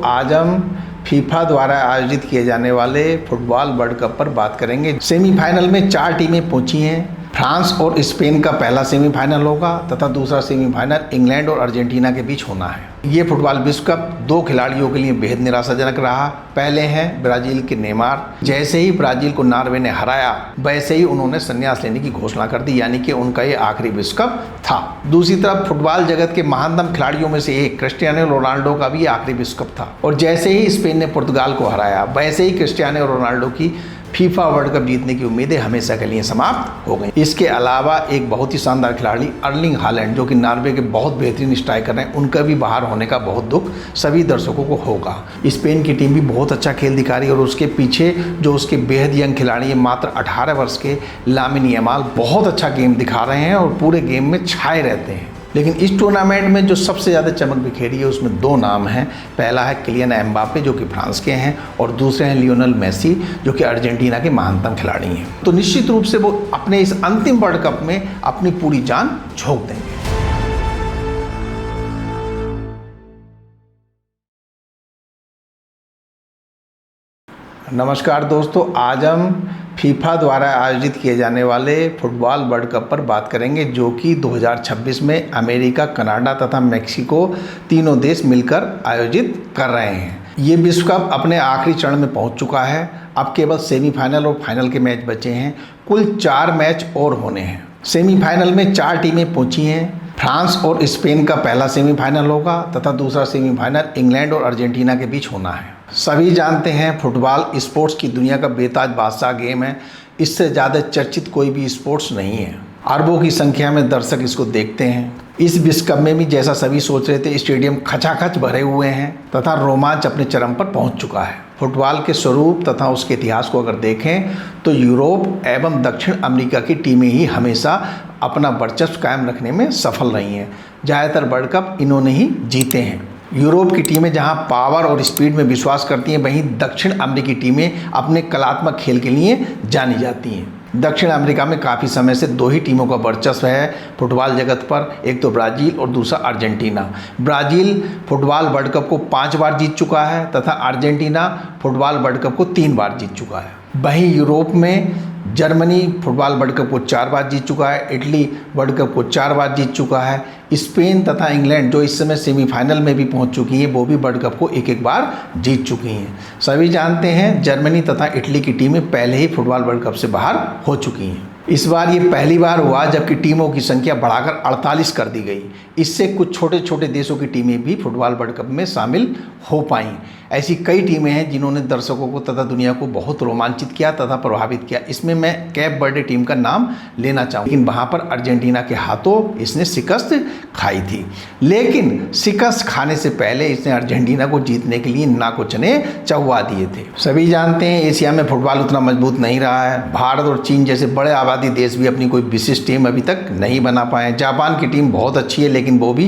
आज हम फीफा द्वारा आयोजित किए जाने वाले फुटबॉल वर्ल्ड कप पर बात करेंगे। सेमीफाइनल में 4 टीमें पहुंची हैं। फ्रांस और स्पेन का पहला सेमीफाइनल होगा तथा दूसरा सेमीफाइनल इंग्लैंड और अर्जेंटीना के बीच होना है। ये फुटबॉल विश्व कप 2 खिलाड़ियों के लिए बेहद निराशाजनक रहा। पहले हैं ब्राजील के नेमार। जैसे ही ब्राजील को नॉर्वे ने हराया वैसे ही उन्होंने संन्यास लेने की घोषणा कर दी, यानी कि उनका ये आखिरी विश्व कप था। दूसरी तरफ फुटबॉल जगत के महानतम खिलाड़ियों में से एक क्रिस्टियानो रोनाल्डो का भी आखिरी विश्व कप था और जैसे ही स्पेन ने पुर्तगाल को हराया वैसे ही क्रिस्टियानो रोनाल्डो की फीफा वर्ल्ड कप जीतने की उम्मीदें हमेशा के लिए समाप्त हो गई। इसके अलावा एक बहुत ही शानदार खिलाड़ी अर्लिंग हालैंड, जो कि नॉर्वे के बहुत बेहतरीन स्ट्राइकर हैं, उनका भी बाहर होने का बहुत दुख सभी दर्शकों को होगा। स्पेन की टीम भी बहुत अच्छा खेल दिखा रही है और उसके पीछे जो उसके बेहद यंग खिलाड़ी है, मात्र 18 वर्ष के लामिन यमाल, बहुत अच्छा गेम दिखा रहे हैं और पूरे गेम में छाए रहते हैं। लेकिन इस टूर्नामेंट में जो सबसे ज़्यादा चमक बिखेरी है उसमें 2 नाम हैं। पहला है किलियन एम्बापे, जो कि फ्रांस के हैं, और दूसरे हैं लियोनेल मेसी, जो कि अर्जेंटीना के महानतम खिलाड़ी हैं। तो निश्चित रूप से वो अपने इस अंतिम वर्ल्ड कप में अपनी पूरी जान झोंक देंगे। नमस्कार दोस्तों, आज हम फीफा द्वारा आयोजित किए जाने वाले फुटबॉल वर्ल्ड कप पर बात करेंगे, जो कि 2026 में अमेरिका, कनाडा तथा मेक्सिको तीनों देश मिलकर आयोजित कर रहे हैं। ये विश्व कप अपने आखिरी चरण में पहुंच चुका है। अब केवल सेमीफाइनल और फाइनल के मैच बचे हैं। कुल 4 मैच और होने हैं। सेमीफाइनल में 4 टीमें पहुंची हैं। फ्रांस और स्पेन का पहला सेमीफाइनल होगा तथा दूसरा सेमीफाइनल इंग्लैंड और अर्जेंटीना के बीच होना है। सभी जानते हैं फुटबॉल स्पोर्ट्स की दुनिया का बेताज बादशाह गेम है। इससे ज़्यादा चर्चित कोई भी स्पोर्ट्स नहीं है। अरबों की संख्या में दर्शक इसको देखते हैं। इस विश्व कप में भी जैसा सभी सोच रहे थे, स्टेडियम खचाखच भरे हुए हैं तथा रोमांच अपने चरम पर पहुंच चुका है। फुटबॉल के स्वरूप तथा उसके इतिहास को अगर देखें तो यूरोप एवं दक्षिण अमेरिका की टीमें ही हमेशा अपना वर्चस्व कायम रखने में सफल रही हैं। ज़्यादातर वर्ल्ड कप इन्होंने ही जीते हैं। यूरोप की टीमें जहां पावर और स्पीड में विश्वास करती हैं, वहीं दक्षिण अमेरिकी टीमें अपने कलात्मक खेल के लिए जानी जाती हैं। दक्षिण अमेरिका में काफ़ी समय से 2 ही टीमों का वर्चस्व है फुटबॉल जगत पर, एक तो ब्राज़ील और दूसरा Argentina. Brazil football world cup को 5 बार जीत चुका है तथा अर्जेंटीना फुटबॉल वर्ल्ड कप को 3 बार जीत चुका है। वहीं यूरोप में जर्मनी फुटबॉल वर्ल्ड कप को 4 बार जीत चुका है, इटली वर्ल्ड कप को 4 बार जीत चुका है। स्पेन तथा इंग्लैंड, जो इस समय सेमीफाइनल में भी पहुंच चुकी हैं, वो भी वर्ल्ड कप को 1-1 बार जीत चुकी हैं। सभी जानते हैं जर्मनी तथा इटली की टीमें पहले ही फुटबॉल वर्ल्ड कप से बाहर हो चुकी हैं। इस बार ये पहली बार हुआ जबकि टीमों की संख्या बढ़ाकर 48 कर दी गई। इससे कुछ छोटे छोटे देशों की टीमें भी फुटबॉल वर्ल्ड कप में शामिल हो पाईं। ऐसी कई टीमें हैं जिन्होंने दर्शकों को तथा दुनिया को बहुत रोमांचित किया तथा प्रभावित किया। इसमें मैं कैप वर्डे टीम का नाम लेना चाहूँ, लेकिन वहाँ पर अर्जेंटीना के हाथों इसने शिकस्त खाई थी। लेकिन शिकस्त खाने से पहले इसने अर्जेंटीना को जीतने के लिए नाको चने चौवा दिए थे। सभी जानते हैं एशिया में फुटबॉल उतना मजबूत नहीं रहा है। भारत और चीन जैसे बड़े आबादी देश भी अपनी कोई विशिष्ट टीम अभी तक नहीं बना पाए। जापान की टीम बहुत अच्छी है, लेकिन वो भी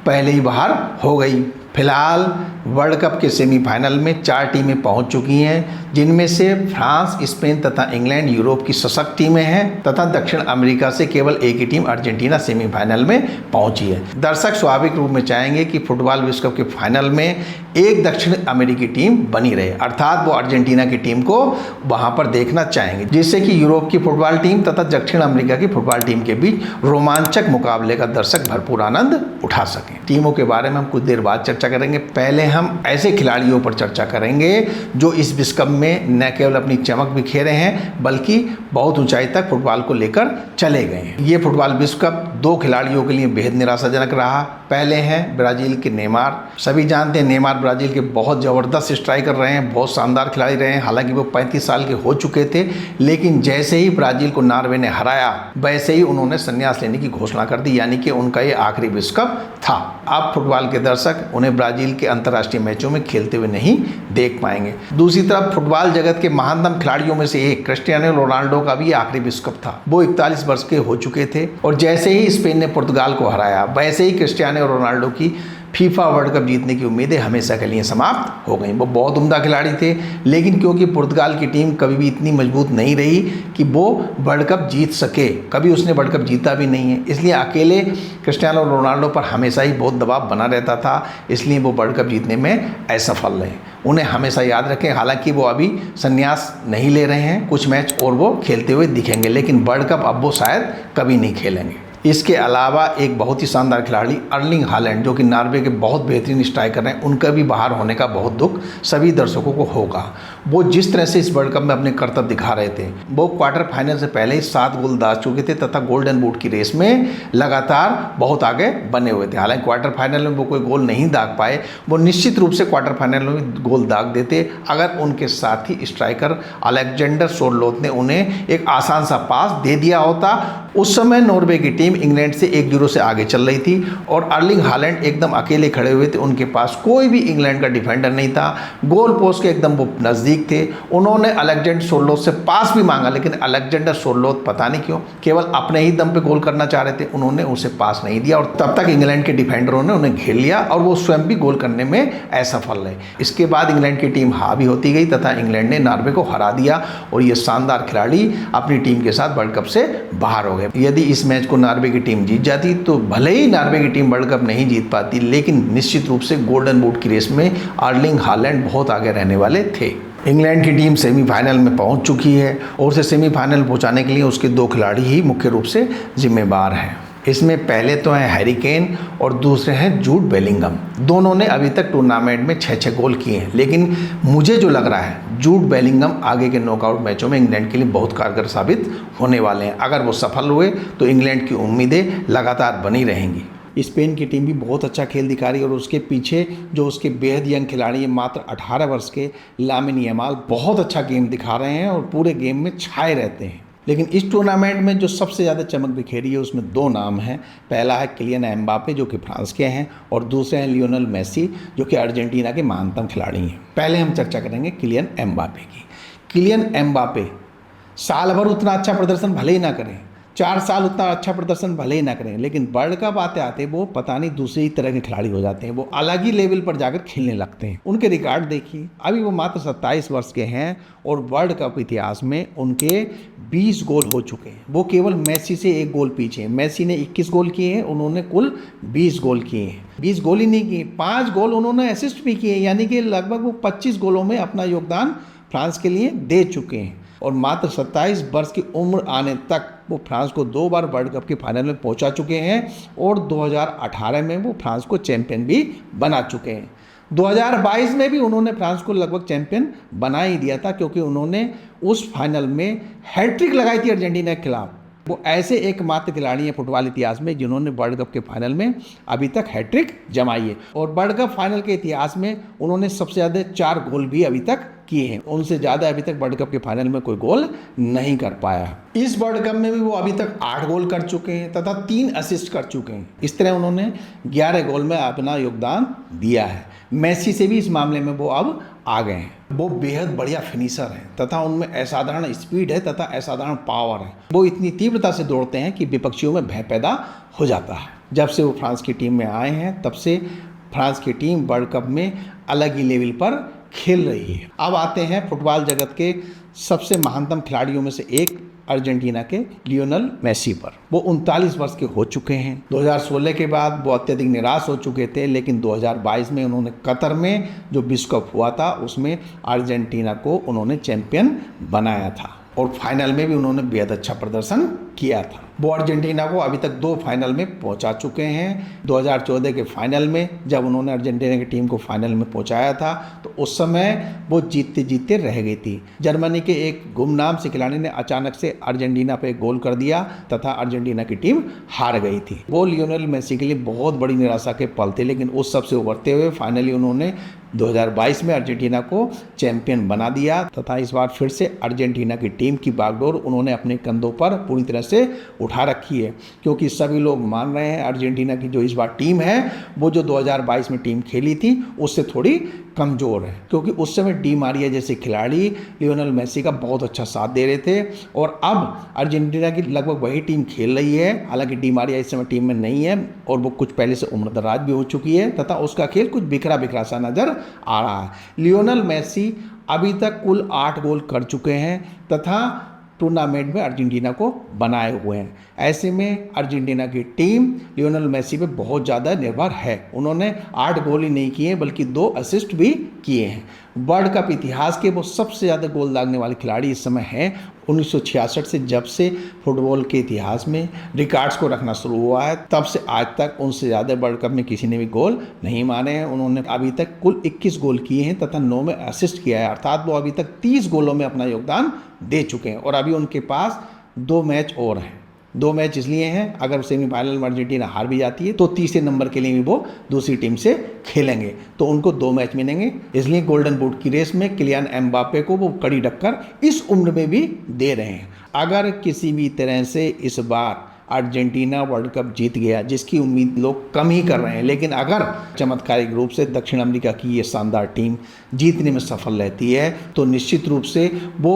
पहले ही बाहर हो गई। फिलहाल वर्ल्ड कप के सेमीफाइनल में 4 टीमें पहुंच चुकी हैं, जिनमें से फ्रांस, स्पेन तथा इंग्लैंड यूरोप की सशक्त टीमें हैं तथा दक्षिण अमेरिका से केवल एक ही टीम अर्जेंटीना सेमीफाइनल में पहुंची है। दर्शक स्वाभाविक रूप में चाहेंगे कि फुटबॉल विश्व कप के फाइनल में एक दक्षिण अमेरिकी टीम बनी रहे, अर्थात वो अर्जेंटीना की टीम को वहां पर देखना चाहेंगे, जिससे कि यूरोप की फुटबॉल टीम तथा दक्षिण अमेरिका की फुटबॉल टीम के बीच रोमांचक मुकाबले का दर्शक भरपूर आनंद उठा सकें। टीमों के बारे में हम कुछ देर बाद चर्चा करेंगे। पहले हम ऐसे खिलाड़ियों पर चर्चा करेंगे जो इस विश्व कप में न केवल अपनी चमक बिखेरे हैं बल्कि बहुत ऊंचाई तक फुटबॉल को लेकर चले गए हैं। ये फुटबॉल विश्व कप 2 खिलाड़ियों के लिए बेहद निराशाजनक रहा। पहले हैं ब्राज़ील के नेमार। सभी जानते हैं नेमार ब्राज़ील के बहुत ज़बरदस्त स्ट्राइकर रहे हैं, बहुत शानदार खिलाड़ी रहे हैं। हालांकि वो 35 साल के हो चुके थे, लेकिन जैसे ही ब्राज़ील को नॉर्वे ने हराया वैसे ही उन्होंने संन्यास लेने की घोषणा कर दी, यानी कि उनका ये आखिरी विश्व कप था। अब फुटबॉल के दर्शक उन्हें ब्राज़ील के अंतर्राष्ट्रीय मैचों में खेलते हुए नहीं देख पाएंगे। दूसरी तरफ फुटबॉल जगत के महानतम खिलाड़ियों में से एक क्रिस्टियानो रोनाल्डो का भी आखिरी विश्व कप था। वो 41 वर्ष के हो चुके थे और जैसे ही स्पेन ने पुर्तगाल को हराया वैसे ही क्रिस्टियानो रोनाल्डो की फीफा वर्ल्ड कप जीतने की उम्मीदें हमेशा के लिए समाप्त हो गई। वो बहुत उम्दा खिलाड़ी थे, लेकिन क्योंकि पुर्तगाल की टीम कभी भी इतनी मजबूत नहीं रही कि वो वर्ल्ड कप जीत सके, कभी उसने वर्ल्ड कप जीता भी नहीं है, इसलिए अकेले क्रिस्टियानो रोनाल्डो पर हमेशा ही बहुत दबाव बना रहता था, इसलिए वो वर्ल्ड कप जीतने में असफल रहे। उन्हें हमेशा याद रखें, हालांकि वो अभी संन्यास नहीं ले रहे हैं, कुछ मैच और वो खेलते हुए दिखेंगे, लेकिन वर्ल्ड कप अब वो शायद कभी नहीं खेलेंगे। इसके अलावा एक बहुत ही शानदार खिलाड़ी अर्लिंग हालैंड, जो कि नॉर्वे के बहुत बेहतरीन स्ट्राइकर हैं, उनका भी बाहर होने का बहुत दुख सभी दर्शकों को होगा। वो जिस तरह से इस वर्ल्ड कप में अपने करतब दिखा रहे थे, वो क्वार्टर फाइनल से पहले ही 7 गोल दाग चुके थे तथा गोल्डन बूट की रेस में लगातार बहुत आगे बने हुए थे। हालांकि क्वार्टर फाइनल में वो कोई गोल नहीं दाग पाए, वो निश्चित रूप से क्वार्टर फाइनल में गोल दाग देते अगर उनके साथी स्ट्राइकर अलेक्जेंडर सोरलोथ ने उन्हें एक आसान सा पास दे दिया होता। उस समय नॉर्वे की टीम इंग्लैंड से 1-0 से आगे चल रही थी और अर्लिंग हालैंड एकदम अकेले खड़े हुए थे, उनके पास कोई भी इंग्लैंड का डिफेंडर नहीं था, गोल पोस्ट के एकदम वो नज़दीक थे। उन्होंने अलेक्जेंडर सोरलोथ से पास भी मांगा, लेकिन अलेक्जेंडर सोरलोथ पता नहीं क्यों केवल अपने ही दम पे गोल करना चाह रहे थे, उन्होंने उसे पास नहीं दिया और तब तक इंग्लैंड के डिफेंडरों ने उन्हें घेर लिया और वो स्वयं भी गोल करने में असफल रहे। इसके बाद इंग्लैंड की टीम हावी होती गई तथा इंग्लैंड ने नॉर्वे को हरा दिया और ये शानदार खिलाड़ी अपनी टीम के साथ वर्ल्ड कप से बाहर हो गए। यदि इस मैच को नॉर्वे की टीम जीत जाती तो भले ही नॉर्वे की टीम वर्ल्ड कप नहीं जीत पाती, लेकिन निश्चित रूप से गोल्डन बूट की रेस में अर्लिंग हालैंड बहुत आगे रहने वाले थे। इंग्लैंड की टीम सेमीफाइनल में पहुंच चुकी है और उसे सेमीफाइनल पहुंचाने के लिए उसके 2 खिलाड़ी ही मुख्य रूप से जिम्मेदार हैं। इसमें पहले तो हैं हैरी केन और दूसरे हैं जूड बेलिंगम। दोनों ने अभी तक टूर्नामेंट में 6-6 गोल किए हैं, लेकिन मुझे जो लग रहा है जूड बेलिंगम आगे के नॉकआउट मैचों में इंग्लैंड के लिए बहुत कारगर साबित होने वाले हैं। अगर वो सफल हुए तो इंग्लैंड की उम्मीदें लगातार बनी रहेंगी। स्पेन की टीम भी बहुत अच्छा खेल दिखा रही है और उसके पीछे जो उसके बेहद यंग खिलाड़ी है, मात्र 18 वर्ष के लामिन यमाल, बहुत अच्छा गेम दिखा रहे हैं और पूरे गेम में छाए रहते हैं। लेकिन इस टूर्नामेंट में जो सबसे ज़्यादा चमक बिखेरी है उसमें 2 नाम हैं। पहला है किलियन एम्बापे जो कि फ्रांस के हैं और दूसरे हैं लियोनेल मेसी जो कि अर्जेंटीना के महानतम खिलाड़ी हैं। पहले हम चर्चा करेंगे किलियन एम्बापे की। किलियन एम्बापे साल भर उतना अच्छा प्रदर्शन भले ही ना करें, 4 साल उतना अच्छा प्रदर्शन भले ही ना करें, लेकिन वर्ल्ड कप आते आते वो पता नहीं दूसरी तरह के खिलाड़ी हो जाते हैं, वो अलग ही लेवल पर जाकर खेलने लगते हैं। उनके रिकॉर्ड देखिए, अभी वो मात्र 27 वर्ष के हैं और वर्ल्ड कप इतिहास में उनके 20 गोल हो चुके हैं। वो केवल मेसी से 1 गोल पीछे हैं। मेसी ने 21 गोल किए हैं, उन्होंने कुल 20 गोल किए हैं। 20 गोल ही नहीं किए, 5 गोल उन्होंने असिस्ट भी किए, यानी कि लगभग वो 25 गोलों में अपना योगदान फ्रांस के लिए दे चुके हैं। और मात्र 27 वर्ष की उम्र आने तक वो फ्रांस को 2 बार वर्ल्ड कप के फाइनल में पहुंचा चुके हैं और 2018 में वो फ्रांस को चैंपियन भी बना चुके हैं। 2022 में भी उन्होंने फ्रांस को लगभग चैंपियन बना ही दिया था, क्योंकि उन्होंने उस फाइनल में हैट्रिक लगाई थी अर्जेंटीना के खिलाफ। वो ऐसे एकमात्र खिलाड़ी हैं फुटबॉल इतिहास में जिन्होंने वर्ल्ड कप के फाइनल में अभी तक हैट्रिक जमाई है और वर्ल्ड कप फाइनल के इतिहास में उन्होंने सबसे ज़्यादा 4 गोल भी अभी तक किए हैं। उनसे ज़्यादा अभी तक वर्ल्ड कप के फाइनल में कोई गोल नहीं कर पाया। इस वर्ल्ड कप में भी वो अभी तक 8 गोल कर चुके हैं तथा 3 असिस्ट कर चुके हैं। इस तरह उन्होंने 11 गोल में अपना योगदान दिया है। मेसी से भी इस मामले में वो अब आ गए हैं। वो बेहद बढ़िया फिनिशर हैं तथा उनमें असाधारण स्पीड है तथा असाधारण पावर है। वो इतनी तीव्रता से दौड़ते हैं कि विपक्षियों में भय पैदा हो जाता है। जब से वो फ्रांस की टीम में आए हैं तब से फ्रांस की टीम वर्ल्ड कप में अलग ही लेवल पर खेल रही है। अब आते हैं फुटबॉल जगत के सबसे महानतम खिलाड़ियों में से एक अर्जेंटीना के लियोनेल मेसी पर। वो 39 वर्ष के हो चुके हैं। 2016 के बाद वो अत्यधिक निराश हो चुके थे, लेकिन 2022 में उन्होंने कतर में जो विश्व कप हुआ था उसमें अर्जेंटीना को उन्होंने चैंपियन बनाया था और फाइनल में भी उन्होंने बेहद अच्छा प्रदर्शन किया था। वो अर्जेंटीना को अभी तक 2 फाइनल में पहुंचा चुके हैं। 2014 के फाइनल में जब उन्होंने अर्जेंटीना की टीम को फाइनल में पहुंचाया था तो उस समय वो जीतते जीतते रह गई थी। जर्मनी के एक गुमनाम से खिलाड़ी ने अचानक से अर्जेंटीना पे गोल कर दिया तथा अर्जेंटीना की टीम हार गई थी। वो लियोनेल मेसी के लिए बहुत बड़ी निराशा के पल थे, लेकिन उस सब से उभरते हुए फाइनली उन्होंने 2022 में अर्जेंटीना को चैंपियन बना दिया तथा इस बार फिर से अर्जेंटीना की टीम की बागडोर उन्होंने अपने कंधों पर पूरी तरह से उठा रखी है, क्योंकि सभी लोग मान रहे हैं अर्जेंटीना की जो इस बार टीम है वो जो 2022 में टीम खेली थी उससे थोड़ी कमज़ोर है, क्योंकि उस समय डी मारिया जैसे खिलाड़ी लियोनेल मेसी का बहुत अच्छा साथ दे रहे थे। और अब अर्जेंटीना की लगभग वही टीम खेल रही है, हालांकि डी मारिया इस समय टीम में नहीं है और वो कुछ पहले से उम्रदराज भी हो चुकी है तथा उसका खेल कुछ बिखरा बिखरा सा नज़र आ रहा है। लियोनेल मेसी अभी तक कुल 8 गोल कर चुके हैं तथा टूर्नामेंट में अर्जेंटीना को बनाए हुए हैं। ऐसे में अर्जेंटीना की टीम लियोनेल मेसी पे बहुत ज़्यादा निर्भर है। उन्होंने 8 गोल ही नहीं किए बल्कि 2 असिस्ट भी किए हैं। वर्ल्ड कप इतिहास के वो सबसे ज़्यादा गोल दागने वाले खिलाड़ी इस समय हैं। 1966 से जब से फुटबॉल के इतिहास में रिकॉर्ड्स को रखना शुरू हुआ है तब से आज तक उनसे ज़्यादा वर्ल्ड कप में किसी ने भी गोल नहीं मारे हैं। उन्होंने अभी तक कुल 21 गोल किए हैं तथा 9 में असिस्ट किया है, अर्थात वो अभी तक 30 गोलों में अपना योगदान दे चुके हैं। और अभी उनके पास 2 मैच और हैं। 2 मैच इसलिए हैं, अगर सेमीफाइनल में अर्जेंटीना हार भी जाती है तो तीसरे नंबर के लिए भी वो दूसरी टीम से खेलेंगे, तो उनको 2 मैच मिलेंगे। इसलिए गोल्डन बूट की रेस में किलियन एम्बापे को वो कड़ी टक्कर इस उम्र में भी दे रहे हैं। अगर किसी भी तरह से इस बार अर्जेंटीना वर्ल्ड कप जीत गया, जिसकी उम्मीद लोग कम ही कर रहे हैं, लेकिन अगर चमत्कारिक रूप से दक्षिण अमेरिका की ये शानदार टीम जीतने में सफल रहती है तो निश्चित रूप से वो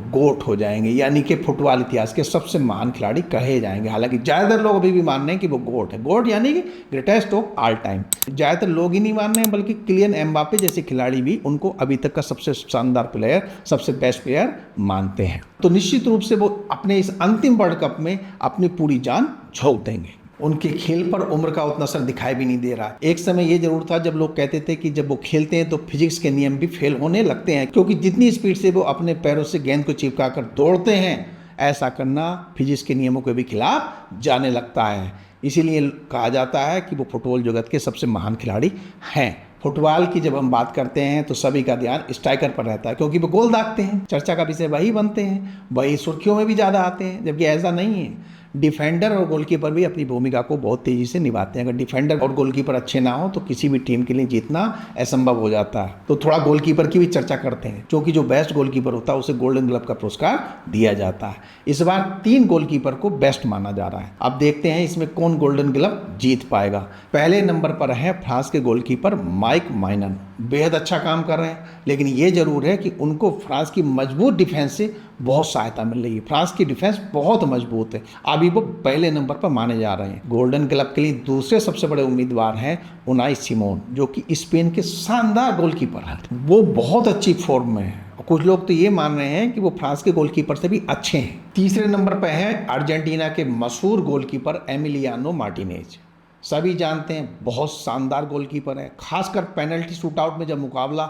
गोट हो जाएंगे, यानी कि फुटबॉल इतिहास के सबसे महान खिलाड़ी कहे जाएंगे। हालांकि ज़्यादातर लोग अभी भी मान रहे हैं कि वो गोट है, गोट यानी कि ग्रेटेस्ट ऑफ ऑल टाइम। ज़्यादातर लोग ही नहीं मान रहे हैं बल्कि किलियन एम्बापे जैसे खिलाड़ी भी उनको अभी तक का सबसे शानदार प्लेयर, सबसे बेस्ट प्लेयर मानते हैं। तो निश्चित रूप से वो अपने इस अंतिम वर्ल्ड कप में अपनी पूरी जान झोंक देंगे। उनके खेल पर उम्र का उतना असर दिखाई भी नहीं दे रहा। एक समय ये जरूर था जब लोग कहते थे कि जब वो खेलते हैं तो फिजिक्स के नियम भी फेल होने लगते हैं, क्योंकि जितनी स्पीड से वो अपने पैरों से गेंद को चिपका कर दौड़ते हैं, ऐसा करना फिजिक्स के नियमों के भी खिलाफ जाने लगता है। इसीलिए कहा जाता है कि वो फुटबॉल जगत के सबसे महान खिलाड़ी हैं। फुटबॉल की जब हम बात करते हैं तो सभी का ध्यान स्ट्राइकर पर रहता है, क्योंकि वो गोल दागते हैं, चर्चा का विषय वही बनते हैं, वही सुर्खियों में भी ज़्यादा आते हैं। जबकि ऐसा नहीं है, डिफेंडर और गोलकीपर भी अपनी भूमिका को बहुत तेज़ी से निभाते हैं। अगर डिफेंडर और गोलकीपर अच्छे ना हो तो किसी भी टीम के लिए जीतना असंभव हो जाता है। तो थोड़ा गोलकीपर की भी चर्चा करते हैं, क्योंकि जो बेस्ट गोलकीपर होता है उसे गोल्डन ग्लव का पुरस्कार दिया जाता है। इस बार 3 गोलकीपर को बेस्ट माना जा रहा है। अब देखते हैं इसमें कौन गोल्डन ग्लव जीत पाएगा। पहले नंबर पर है फ्रांस के गोलकीपर माइक माइनन, बेहद अच्छा काम कर रहे हैं, लेकिन ये जरूर है कि उनको फ्रांस की मजबूत डिफेंस से बहुत सहायता मिल रही है। फ्रांस की डिफेंस बहुत मजबूत है, अभी वो पहले नंबर पर माने जा रहे हैं। गोल्डन ग्लव के लिए दूसरे सबसे बड़े उम्मीदवार हैं उनाई सिमोन, जो कि स्पेन के शानदार गोलकीपर हैं। वो बहुत अच्छी फॉर्म में है, कुछ लोग तो ये मान रहे हैं कि वो फ्रांस के गोलकीपर से भी अच्छे हैं। तीसरे नंबर पर है अर्जेंटीना के मशहूर गोलकीपर एमिलियानो मार्टिनेज। सभी जानते हैं बहुत शानदार गोलकीपर है, खासकर पेनल्टी शूटआउट में जब मुकाबला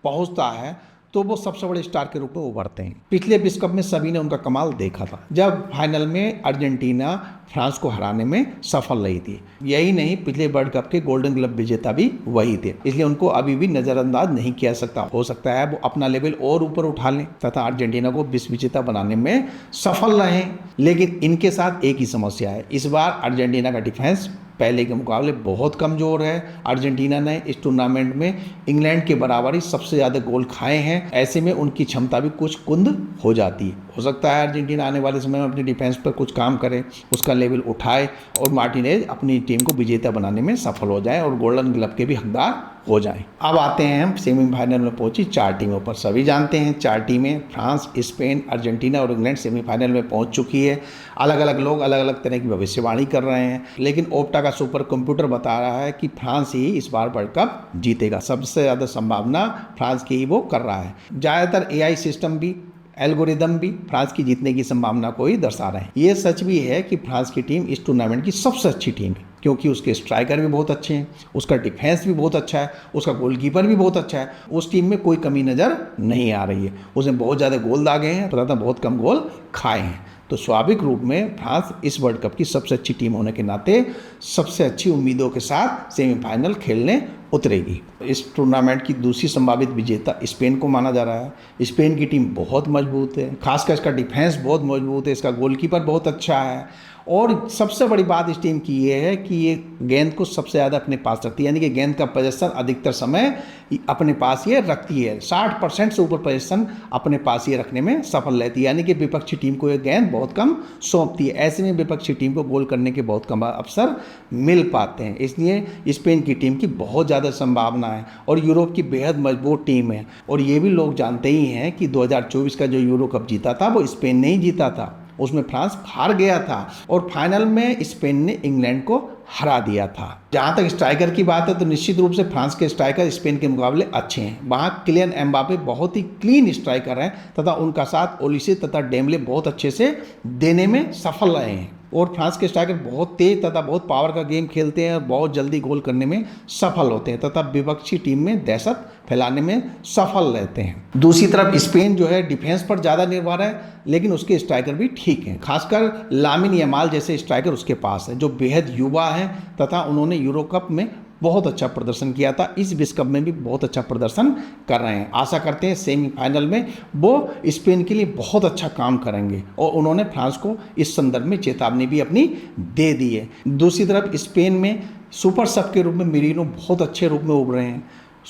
पहुंचता है तो वो सबसे बड़े स्टार के रूप में उभरते हैं। पिछले विश्व कप में सभी ने उनका कमाल देखा था, जब फाइनल में अर्जेंटीना फ्रांस को हराने में सफल रही थी। यही नहीं, पिछले वर्ल्ड कप के गोल्डन ग्लव विजेता भी वही थे, इसलिए उनको अभी भी नज़रअंदाज नहीं किया सकता। हो सकता है वो अपना लेवल और ऊपर उठा लें तथा अर्जेंटीना को विश्व विजेता बनाने में सफल रहें। लेकिन इनके साथ एक ही समस्या है, इस बार अर्जेंटीना का डिफेंस पहले के मुकाबले बहुत कमज़ोर है। अर्जेंटीना ने इस टूर्नामेंट में इंग्लैंड के बराबर ही सबसे ज़्यादा गोल खाए हैं, ऐसे में उनकी क्षमता भी कुछ कुंद हो जाती है। हो सकता है अर्जेंटीना आने वाले समय में अपनी डिफेंस पर कुछ काम करे, उसका लेवल उठाए और मार्टिनेज अपनी टीम को विजेता बनाने में सफल हो जाए और गोल्डन ग्लव के भी हकदार हो जाएं। अब आते हैं हम सेमीफाइनल में पहुंची 4 टीमों पर। सभी जानते हैं 4 टीमें फ्रांस, स्पेन, अर्जेंटीना और इंग्लैंड सेमीफाइनल में पहुंच चुकी है। अलग अलग लोग अलग अलग तरह की भविष्यवाणी कर रहे हैं, लेकिन ओप्टा का सुपर कंप्यूटर बता रहा है कि फ्रांस ही इस बार वर्ल्ड कप जीतेगा। सबसे ज़्यादा संभावना फ्रांस की ही वो कर रहा है। ज़्यादातर AI सिस्टम भी, एल्गोरिदम भी फ्रांस की जीतने की संभावना को ही दर्शा रहे हैं। ये सच भी है कि फ्रांस की टीम इस टूर्नामेंट की सबसे अच्छी टीम है, क्योंकि उसके स्ट्राइकर भी बहुत अच्छे हैं, उसका डिफेंस भी बहुत अच्छा है, उसका गोलकीपर भी बहुत अच्छा है। उस टीम में कोई कमी नज़र नहीं आ रही है। उसने बहुत ज़्यादा गोल दागे हैं, पता था बहुत कम गोल खाए हैं। तो स्वाभाविक रूप में फ्रांस इस वर्ल्ड कप की सबसे अच्छी टीम होने के नाते सबसे अच्छी उम्मीदों के साथ सेमीफाइनल खेलने उतरेगी। इस टूर्नामेंट की दूसरी संभावित विजेता स्पेन को माना जा रहा है। स्पेन की टीम बहुत मजबूत है, खासकर इसका डिफेंस बहुत मजबूत है, इसका गोलकीपर बहुत अच्छा है और सबसे बड़ी बात इस टीम की ये है कि ये गेंद को सबसे ज़्यादा अपने पास रखती है, यानी कि गेंद का पोजीशन अधिकतर समय अपने पास ये रखती है। 60% से ऊपर पोजीशन अपने पास ये रखने में सफल रहती है, यानी कि विपक्षी टीम को ये गेंद बहुत कम सौंपती है। ऐसे में विपक्षी टीम को गोल करने के बहुत कम अवसर मिल पाते हैं। इसलिए स्पेन की टीम की बहुत ज़्यादा संभावना बना है और यूरोप की बेहद मजबूत टीम है। और ये भी लोग जानते ही हैं कि 2024 का जो यूरो कप जीता था वो स्पेन ने ही जीता था, उसमें फ्रांस हार गया था और फाइनल में स्पेन ने इंग्लैंड को हरा दिया था। जहाँ तक स्ट्राइकर की बात है तो निश्चित रूप से फ्रांस के स्ट्राइकर स्पेन के मुकाबले अच्छे हैं। वहाँ किलियन एम्बापे बहुत ही क्लीन स्ट्राइकर हैं तथा उनका साथ ओलिसे तथा डेम्बले बहुत अच्छे से देने में सफल रहे हैं। और फ्रांस के स्ट्राइकर बहुत तेज तथा बहुत पावर का गेम खेलते हैं और बहुत जल्दी गोल करने में सफल होते हैं तथा विपक्षी टीम में दहशत फैलाने में सफल रहते हैं। दूसरी तरफ स्पेन जो है डिफेंस पर ज़्यादा निर्भर है, लेकिन उसके स्ट्राइकर भी ठीक हैं। खासकर लामिन यमाल जैसे स्ट्राइकर उसके पास है जो बेहद युवा है तथा उन्होंने यूरो कप में बहुत अच्छा प्रदर्शन किया था। इस विश्व कप में भी बहुत अच्छा प्रदर्शन कर रहे हैं। आशा करते हैं सेमीफाइनल में वो स्पेन के लिए बहुत अच्छा काम करेंगे और उन्होंने फ्रांस को इस संदर्भ में चेतावनी भी अपनी दे दी है। दूसरी तरफ स्पेन में सुपर सब के रूप में मेरिनो बहुत अच्छे रूप में उभरे हैं।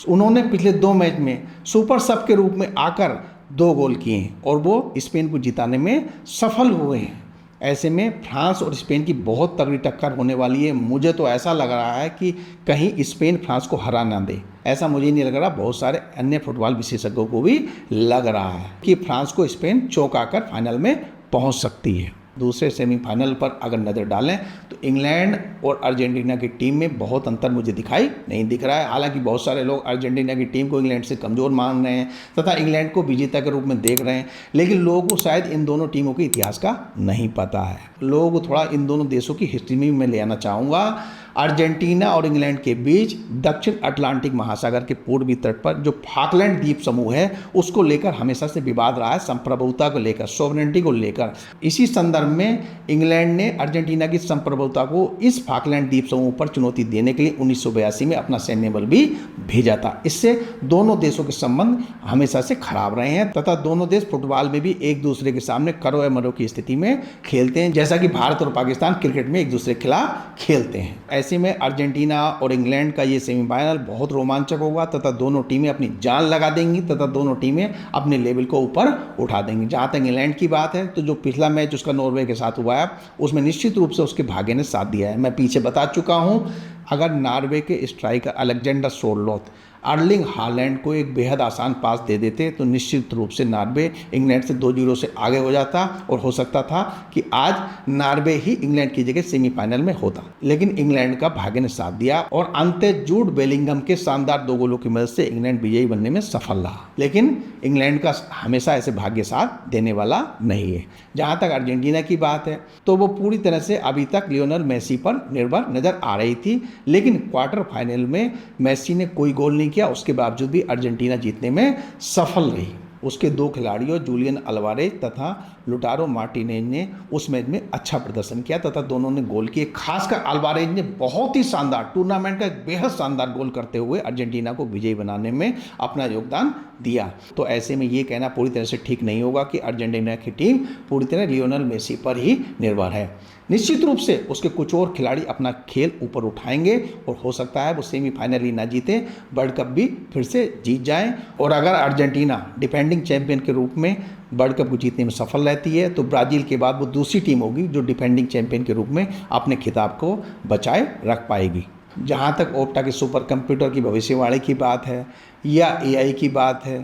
उन्होंने पिछले 2 मैच में सुपर सब के रूप में आकर 2 गोल किए हैं और वो स्पेन को जिताने में सफल हुए हैं। ऐसे में फ्रांस और स्पेन की बहुत तगड़ी टक्कर होने वाली है। मुझे तो ऐसा लग रहा है कि कहीं स्पेन फ्रांस को हरा ना दे, ऐसा मुझे नहीं लग रहा, बहुत सारे अन्य फुटबॉल विशेषज्ञों को भी लग रहा है कि फ्रांस को स्पेन चौंकाकर फाइनल में पहुंच सकती है। दूसरे सेमीफाइनल पर अगर नज़र डालें तो इंग्लैंड और अर्जेंटीना की टीम में बहुत अंतर मुझे दिखाई नहीं दिख रहा है। हालांकि बहुत सारे लोग अर्जेंटीना की टीम को इंग्लैंड से कमज़ोर मान रहे हैं तथा इंग्लैंड को विजेता के रूप में देख रहे हैं, लेकिन लोगों को शायद इन दोनों टीमों के इतिहास का नहीं पता है। लोगों को थोड़ा इन दोनों देशों की हिस्ट्री में मैं ले आना चाहूँगा। अर्जेंटीना और इंग्लैंड के बीच दक्षिण अटलांटिक महासागर के पूर्वी तट पर जो फाकलैंड द्वीप समूह है उसको लेकर हमेशा से विवाद रहा है, संप्रभुता को लेकर, सॉवरेनिटी को लेकर। इसी संदर्भ में इंग्लैंड ने अर्जेंटीना की संप्रभुता को इस फाकलैंड द्वीप समूह पर चुनौती देने के लिए 1982 में अपना सैन्य बल भी भेजा था। इससे दोनों देशों के संबंध हमेशा से खराब रहे हैं तथा दोनों देश फुटबॉल में भी एक दूसरे के सामने करो या मरो की स्थिति में खेलते हैं, जैसा कि भारत और पाकिस्तान क्रिकेट में एक दूसरे के खिलाफ खेलते हैं। ऐसे में अर्जेंटीना और इंग्लैंड का ये सेमीफाइनल बहुत रोमांचक होगा तथा दोनों टीमें अपनी जान लगा देंगी तथा दोनों टीमें अपने लेवल को ऊपर उठा देंगी। जहाँ तक इंग्लैंड की बात है तो जो पिछला मैच उसका नॉर्वे के साथ हुआ है उसमें निश्चित रूप से उसके भाग्य ने साथ दिया है। मैं पीछे बता चुका हूँ, अगर नॉर्वे के स्ट्राइकर अलेक्जेंडर सोरलोथ अर्लिंग हालैंड को एक बेहद आसान पास दे देते तो निश्चित रूप से नॉर्वे इंग्लैंड से 2-0 से आगे हो जाता और हो सकता था कि आज नॉर्वे ही इंग्लैंड की जगह सेमीफाइनल में होता, लेकिन इंग्लैंड का भाग्य ने साथ दिया और अंत जूड बेलिंगम के शानदार 2 गोलों की मदद से इंग्लैंड विजयी बनने में सफल रहा। लेकिन इंग्लैंड का हमेशा ऐसे भाग्य साथ देने वाला नहीं है। जहाँ तक अर्जेंटीना की बात है तो वो पूरी तरह से अभी तक लियोनेल मेसी पर निर्भर नजर आ रही थी, लेकिन क्वार्टर फाइनल में मेसी ने कोई गोल नहीं किया, उसके बावजूद भी अर्जेंटीना जीतने में सफल रही। उसके 2 खिलाड़ियों जूलियन अल्वारेज तथा लुटारो मार्टिनेज ने उस मैच में अच्छा प्रदर्शन किया तथा दोनों ने गोल किए। खासकर अल्वारेज ने बहुत ही शानदार टूर्नामेंट का एक बेहद शानदार गोल करते हुए अर्जेंटीना को विजयी बनाने में अपना योगदान दिया। तो ऐसे में ये कहना पूरी तरह से ठीक नहीं होगा कि अर्जेंटीना की टीम पूरी तरह लियोनेल मेसी पर ही निर्भर है। निश्चित रूप से उसके कुछ और खिलाड़ी अपना खेल ऊपर उठाएंगे और हो सकता है वो सेमीफाइनल ही ना जीते, वर्ल्ड कप भी फिर से जीत जाएं। और अगर अर्जेंटीना डिफेंडिंग चैंपियन के रूप में वर्ल्ड कप को जीतने में सफल रहती है तो ब्राज़ील के बाद वो दूसरी टीम होगी जो डिफेंडिंग चैंपियन के रूप में अपने खिताब को बचाए रख पाएगी। जहाँ तक ओप्टा के सुपर कंप्यूटर की भविष्यवाणी की बात है या AI की बात है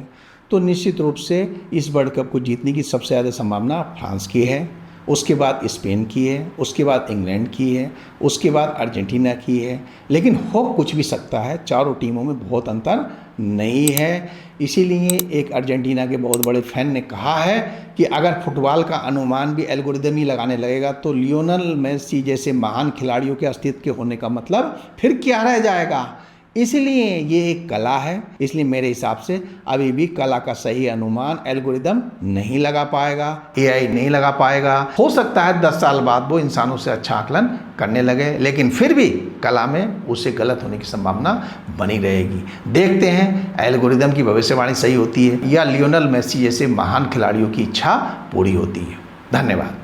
तो निश्चित रूप से इस वर्ल्ड कप को जीतने की सबसे ज़्यादा संभावना फ्रांस की है, उसके बाद स्पेन की है, उसके बाद इंग्लैंड की है, उसके बाद अर्जेंटीना की है। लेकिन हो कुछ भी सकता है, चारों टीमों में बहुत अंतर नहीं है। इसीलिए एक अर्जेंटीना के बहुत बड़े फैन ने कहा है कि अगर फुटबॉल का अनुमान भी एल्गोरिदम ही लगाने लगेगा तो लियोनेल मेसी जैसे महान खिलाड़ियों के अस्तित्व के होने का मतलब फिर क्या रह जाएगा। इसलिए ये एक कला है, इसलिए मेरे हिसाब से अभी भी कला का सही अनुमान एल्गोरिदम नहीं लगा पाएगा, AI नहीं लगा पाएगा। हो सकता है 10 साल बाद वो इंसानों से अच्छा आकलन करने लगे, लेकिन फिर भी कला में उससे गलत होने की संभावना बनी रहेगी। देखते हैं एल्गोरिदम की भविष्यवाणी सही होती है या लियोनेल मेसी जैसे महान खिलाड़ियों की इच्छा पूरी होती है। धन्यवाद।